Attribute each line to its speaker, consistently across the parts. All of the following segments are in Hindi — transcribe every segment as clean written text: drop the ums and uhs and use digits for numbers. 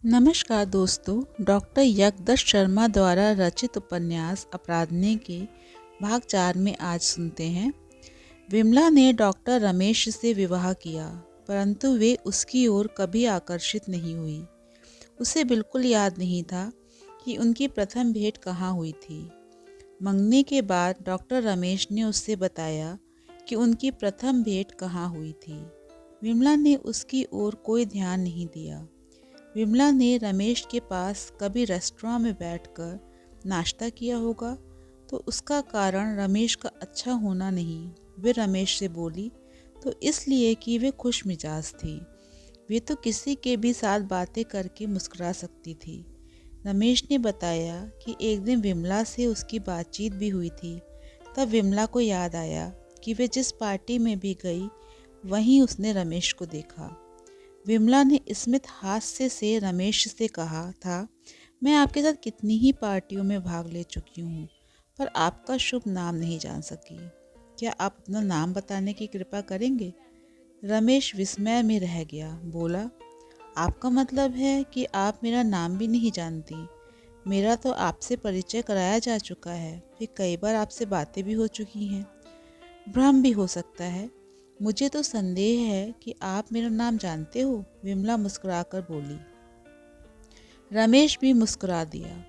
Speaker 1: नमस्कार दोस्तों, डॉक्टर यगदत्त शर्मा द्वारा रचित उपन्यास अपराधने के भाग 4 में आज सुनते हैं। विमला ने डॉक्टर रमेश से विवाह किया, परंतु वे उसकी ओर कभी आकर्षित नहीं हुई। उसे बिल्कुल याद नहीं था कि उनकी प्रथम भेंट कहाँ हुई थी। मंगनी के बाद डॉक्टर रमेश ने उससे बताया कि उनकी प्रथम भेंट कहाँ हुई थी। विमला ने उसकी ओर कोई ध्यान नहीं दिया। विमला ने रमेश के पास कभी रेस्टोरेंट में बैठकर नाश्ता किया होगा, तो उसका कारण रमेश का अच्छा होना नहीं। वे रमेश से बोली तो इसलिए कि वे खुश मिजाज थी। वे तो किसी के भी साथ बातें करके मुस्कुरा सकती थी। रमेश ने बताया कि एक दिन विमला से उसकी बातचीत भी हुई थी। तब विमला को याद आया कि वे जिस पार्टी में भी गई वहीं उसने रमेश को देखा। विमला ने स्मित हास्य से रमेश से कहा था, मैं आपके साथ कितनी ही पार्टियों में भाग ले चुकी हूँ, पर आपका शुभ नाम नहीं जान सकी। क्या आप अपना नाम बताने की कृपा करेंगे? रमेश विस्मय में रह गया। बोला, आपका मतलब है कि आप मेरा नाम भी नहीं जानती? मेरा तो आपसे परिचय कराया जा चुका है, फिर कई बार आपसे बातें भी हो चुकी हैं। भ्रम भी हो सकता है। मुझे तो संदेह है कि आप मेरा नाम जानते हो, विमला मुस्कुराकर बोली। रमेश भी मुस्कुरा दिया।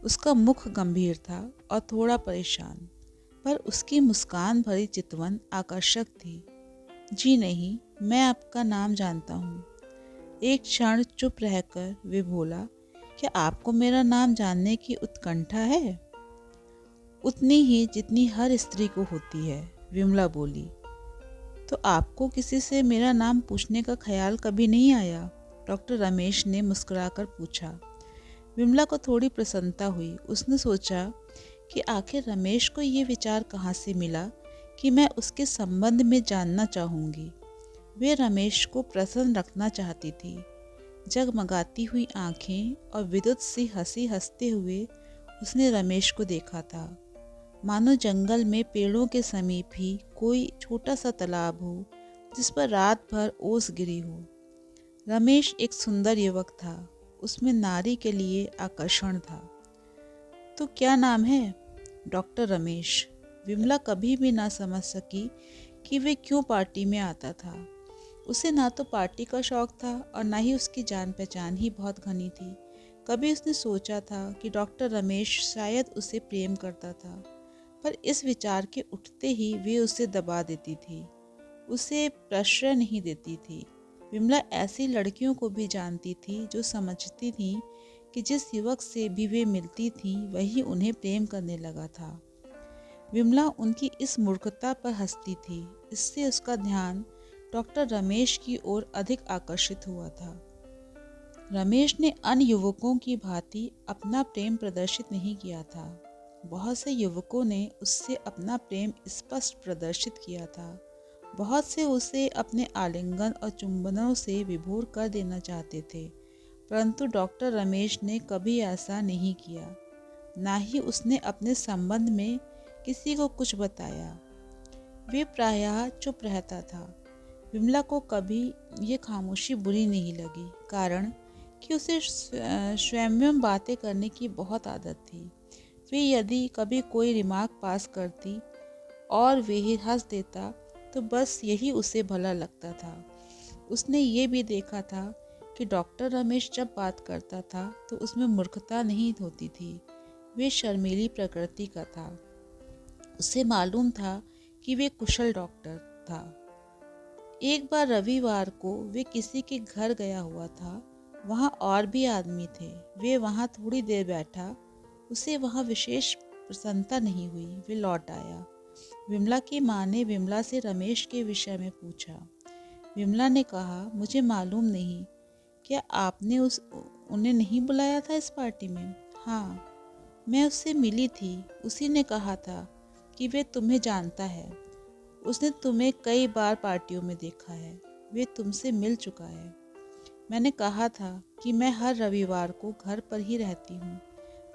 Speaker 1: उसका मुख गंभीर था और थोड़ा परेशान, पर उसकी मुस्कान भरी चितवन आकर्षक थी। जी नहीं, मैं आपका नाम जानता हूँ। एक क्षण चुप रहकर वे बोला, क्या आपको मेरा नाम जानने की उत्कंठा है? उतनी ही जितनी हर स्त्री को होती है, विमला बोली। तो आपको किसी से मेरा नाम पूछने का ख्याल कभी नहीं आया? डॉक्टर रमेश ने मुस्कुराकर पूछा। विमला को थोड़ी प्रसन्नता हुई। उसने सोचा कि आखिर रमेश को ये विचार कहाँ से मिला कि मैं उसके संबंध में जानना चाहूँगी। वे रमेश को प्रसन्न रखना चाहती थी। जगमगाती हुई आंखें और विद्युत सी हंसी हंसते हुए उसने रमेश को देखा था, मानो जंगल में पेड़ों के समीप ही कोई छोटा सा तालाब हो जिस पर रात भर ओस गिरी हो। रमेश एक सुंदर युवक था, उसमें नारी के लिए आकर्षण था। तो क्या नाम है? डॉक्टर रमेश। विमला कभी भी ना समझ सकी कि वे क्यों पार्टी में आता था। उसे ना तो पार्टी का शौक था और ना ही उसकी जान पहचान ही बहुत घनी थी। कभी उसने सोचा था कि डॉक्टर रमेश शायद उसे प्रेम करता था, पर इस विचार के उठते ही वे उसे दबा देती थी, उसे प्रश्रय नहीं देती थी। विमला ऐसी लड़कियों को भी जानती थी जो समझती थी कि जिस युवक से भी वे मिलती थी वही उन्हें प्रेम करने लगा था। विमला उनकी इस मूर्खता पर हंसती थी। इससे उसका ध्यान डॉक्टर रमेश की ओर अधिक आकर्षित हुआ था। रमेश ने अन्य युवकों की भांति अपना प्रेम प्रदर्शित नहीं किया था। बहुत से युवकों ने उससे अपना प्रेम स्पष्ट प्रदर्शित किया था। बहुत से उसे अपने आलिंगन और चुंबनों से विभोर कर देना चाहते थे, परंतु डॉक्टर रमेश ने कभी ऐसा नहीं किया। ना ही उसने अपने संबंध में किसी को कुछ बताया। वे प्रायः चुप रहता था। विमला को कभी ये खामोशी बुरी नहीं लगी, कारण कि उसे स्वयं बातें करने की बहुत आदत थी। वे यदि कभी कोई रिमार्क पास करती और वे ही हंस देता तो बस यही उसे भला लगता था। उसने ये भी देखा था कि डॉक्टर रमेश जब बात करता था तो उसमें मूर्खता नहीं होती थी, वे शर्मीली प्रकृति का था। उसे मालूम था कि वे कुशल डॉक्टर था। एक बार रविवार को वे किसी के घर गया हुआ था। वहाँ और भी आदमी थे। वे वहाँ थोड़ी देर बैठा। उसे वहाँ विशेष प्रसन्नता नहीं हुई। वे लौट आया। विमला की माँ ने विमला से रमेश के विषय में पूछा। विमला ने कहा, मुझे मालूम नहीं। क्या आपने उन्हें नहीं बुलाया था इस पार्टी में? हाँ, मैं उससे मिली थी। उसी ने कहा था कि वे तुम्हें जानता है। उसने तुम्हें कई बार पार्टियों में देखा है। वे तुमसे मिल चुका है। मैंने कहा था कि मैं हर रविवार को घर पर ही रहती हूँ।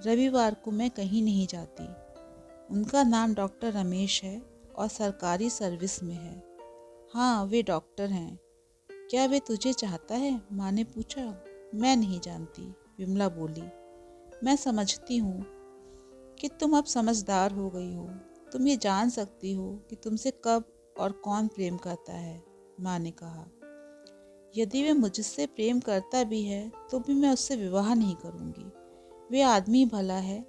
Speaker 1: रविवार को मैं कहीं नहीं जाती। उनका नाम डॉक्टर रमेश है और सरकारी सर्विस में है। हाँ, वे डॉक्टर हैं। क्या वे तुझे चाहता है? माँ ने पूछा। मैं नहीं जानती, विमला बोली। मैं समझती हूँ कि तुम अब समझदार हो गई हो। तुम ये जान सकती हो कि तुमसे कब और कौन प्रेम करता है, माँ ने कहा। यदि वह मुझसे प्रेम करता भी है तो भी मैं उससे विवाह नहीं करूँगी। वह आदमी भला है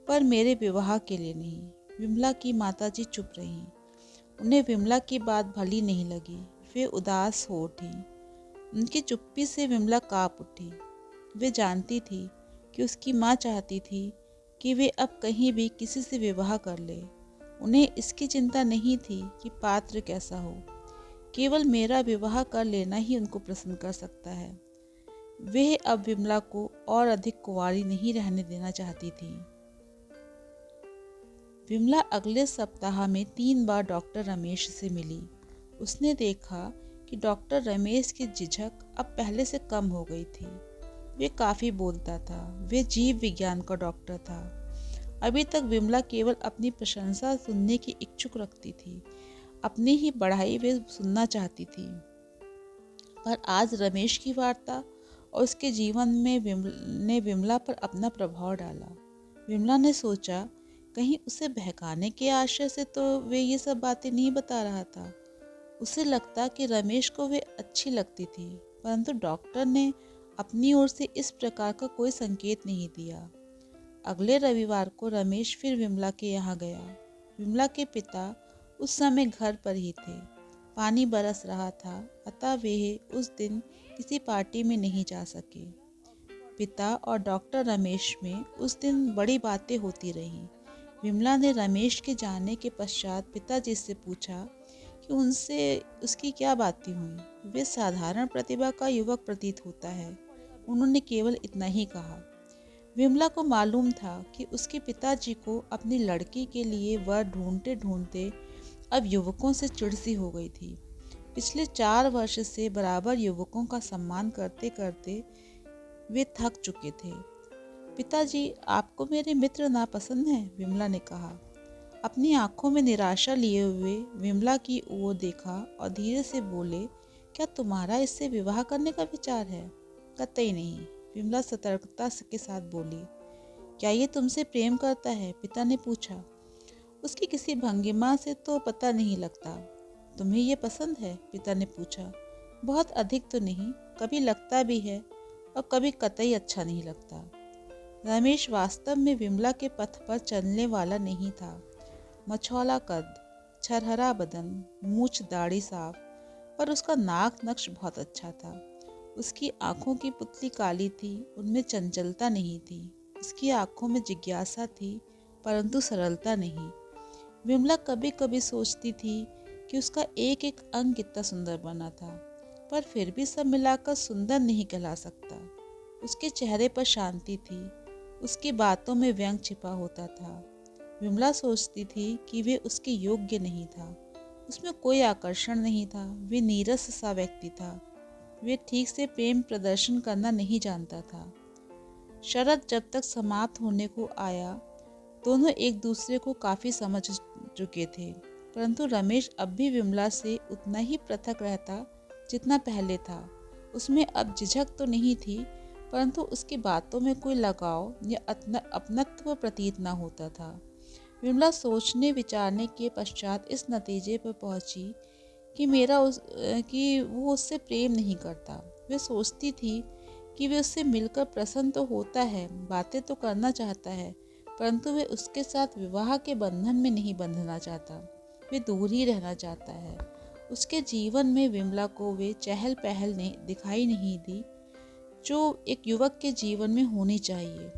Speaker 1: पर मेरे विवाह के लिए नहीं। विमला की माताजी चुप रहीं। उन्हें विमला की बात भली नहीं लगी। वे उदास हो उठी। उनकी चुप्पी से विमला काँप उठी। वे जानती थी कि उसकी माँ चाहती थी कि वे अब कहीं भी किसी से विवाह कर ले। उन्हें इसकी चिंता नहीं थी कि पात्र कैसा हो, केवल मेरा विवाह कर लेना ही उनको प्रसन्न कर सकता है। वे अब विमला को और अधिक कुंवारी नहीं रहने देना चाहती थी। विमला अगले सप्ताह में 3 बार डॉक्टर रमेश से मिली। उसने देखा कि डॉक्टर रमेश की झिझक अब पहले से कम हो गई थी। वे काफ़ी बोलता था। वे जीव विज्ञान का डॉक्टर था। अभी तक विमला केवल अपनी प्रशंसा सुनने की इच्छुक रखती थी। अपनी ही बढ़ाई वे सुनना चाहती थी। पर आज रमेश की वार्ता और उसके जीवन में विमला पर अपना प्रभाव डाला। विमला ने सोचा, कहीं उसे बहकाने के आशय से तो वे ये सब बातें नहीं बता रहा था। उसे लगता कि रमेश को वे अच्छी लगती थी, परंतु डॉक्टर ने अपनी ओर से इस प्रकार का कोई संकेत नहीं दिया। अगले रविवार को रमेश फिर विमला के यहाँ गया। विमला के पिता उस समय घर पर ही थे। पानी बरस रहा था, अतः वे उस दिन किसी पार्टी में नहीं जा सके। पिता और डॉक्टर रमेश में उस दिन बड़ी बातें होती रहीं। विमला ने रमेश के जाने के पश्चात पिताजी से पूछा कि उनसे उसकी क्या बातें हुई। वे साधारण प्रतिभा का युवक प्रतीत होता है, उन्होंने केवल इतना ही कहा। विमला को मालूम था कि उसके पिताजी को अपनी लड़की के लिए वर ढूंढते ढूंढते अब युवकों से चिढ़ सी हो गई थी। पिछले 4 वर्ष से बराबर युवकों का सम्मान करते करते वे थक चुके थे। पिताजी, आपको मेरे मित्र नापसंद हैं, विमला ने कहा। अपनी आंखों में निराशा लिए हुए विमला की ओर देखा और धीरे से बोले, क्या तुम्हारा इससे विवाह करने का विचार है? कतई नहीं, विमला सतर्कता के साथ बोली। क्या ये तुमसे प्रेम करता है? पिता ने पूछा। उसकी किसी भंगिमा से तो पता नहीं लगता। तुम्हें ये पसंद है? पिता ने पूछा। बहुत अधिक तो नहीं, कभी लगता भी है और कभी कतई अच्छा नहीं लगता। रमेश वास्तव में विमला के पथ पर चलने वाला नहीं था। मछौला कद, छरहरा बदन, मूछ दाढ़ी साफ, पर उसका नाक नक्श बहुत अच्छा था। उसकी आंखों की पुतली काली थी, उनमें चंचलता नहीं थी। उसकी आंखों में जिज्ञासा थी, परंतु सरलता नहीं। विमला कभी कभी सोचती थी कि उसका एक एक अंग कितना सुंदर बना था, पर फिर भी सब मिलाकर सुंदर नहीं कहला सकता। उसके चेहरे पर शांति थी, उसकी बातों में व्यंग छिपा होता था। विमला सोचती थी कि वे उसके योग्य नहीं था। उसमें कोई आकर्षण नहीं था। वे नीरस सा व्यक्ति था। वे ठीक से प्रेम प्रदर्शन करना नहीं जानता था। शरद जब तक समाप्त होने को आया, दोनों एक दूसरे को काफ़ी समझ चुके थे, परंतु रमेश अब भी विमला से उतना ही पृथक रहता जितना पहले था। उसमें अब झिझक तो नहीं थी, परंतु उसकी बातों में कोई लगाव या अपनत्व प्रतीत न होता था। विमला सोचने विचारने के पश्चात इस नतीजे पर पहुंची कि वो उससे प्रेम नहीं करता। वे सोचती थी कि वे उससे मिलकर प्रसन्न तो होता है, बातें तो करना चाहता है, परंतु वे उसके साथ विवाह के बंधन में नहीं बंधना चाहता। वे दूर ही रहना चाहता है। उसके जीवन में विमला को वे चहल पहल दिखाई नहीं दी जो एक युवक के जीवन में होनी चाहिए।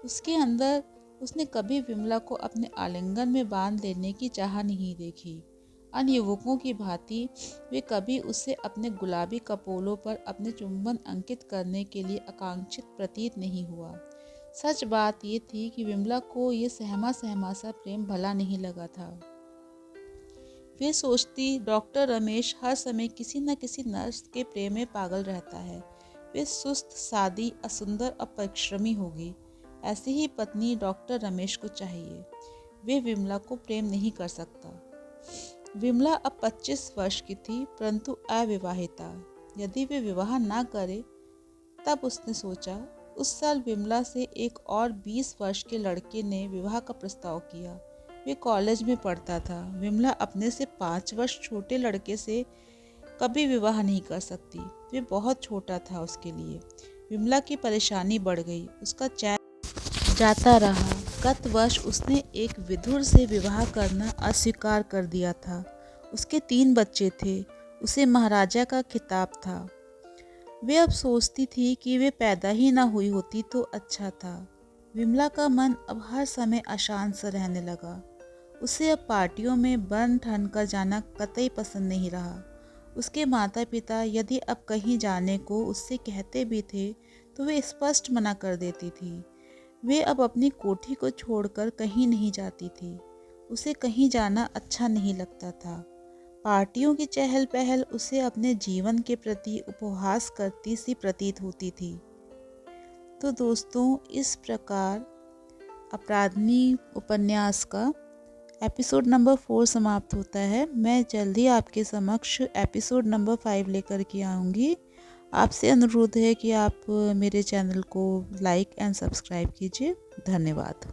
Speaker 1: उसके अंदर उसने कभी विमला को अपने आलिंगन में बांध लेने की चाह नहीं देखी। अन्य युवकों की भांति वे कभी उसे अपने गुलाबी कपोलों पर अपने चुंबन अंकित करने के लिए आकांक्षित प्रतीत नहीं हुआ। सच बात ये थी कि विमला को ये सहमा सहमा सा प्रेम भला नहीं लगा था। वे सोचती, डॉक्टर रमेश हर समय किसी न किसी नर्स के प्रेम में पागल रहता है। वे सुस्त, सादी, असुंदर और परिश्रमी होगी। ऐसी ही पत्नी डॉक्टर रमेश को चाहिए। वे विमला को प्रेम नहीं कर सकता। विमला अब 25 वर्ष की थी, परंतु अविवाहिता। यदि वे विवाह ना करे तब उसने सोचा, उस साल विमला से एक और 20 वर्ष के लड़के ने विवाह का प्रस्ताव किया। वे कॉलेज में पढ़ता था। विमला अपने से 5 वर्ष छोटे लड़के से कभी विवाह नहीं कर सकती। वे बहुत छोटा था उसके लिए। विमला की परेशानी बढ़ गई। उसका चैन जाता रहा। गत वर्ष उसने एक विधुर से विवाह करना अस्वीकार कर दिया था। उसके 3 बच्चे थे। उसे महाराजा का खिताब था। वे अब सोचती थी कि वे पैदा ही ना हुई होती तो अच्छा था। विमला का मन अब हर समय अशांत सा रहने लगा। उसे अब पार्टियों में बन ठन कर जाना कतई पसंद नहीं रहा। उसके माता पिता यदि अब कहीं जाने को उससे कहते भी थे तो वे स्पष्ट मना कर देती थी। वे अब अपनी कोठी को छोड़कर कहीं नहीं जाती थी। उसे कहीं जाना अच्छा नहीं लगता था। पार्टियों की चहल पहल उसे अपने जीवन के प्रति उपहास करती सी प्रतीत होती थी। तो दोस्तों, इस प्रकार अपराधनी उपन्यास का एपिसोड नंबर 4 समाप्त होता है। मैं जल्दी आपके समक्ष एपिसोड नंबर 5 लेकर के आऊँगी। आपसे अनुरोध है कि आप मेरे चैनल को लाइक एंड सब्सक्राइब कीजिए। धन्यवाद।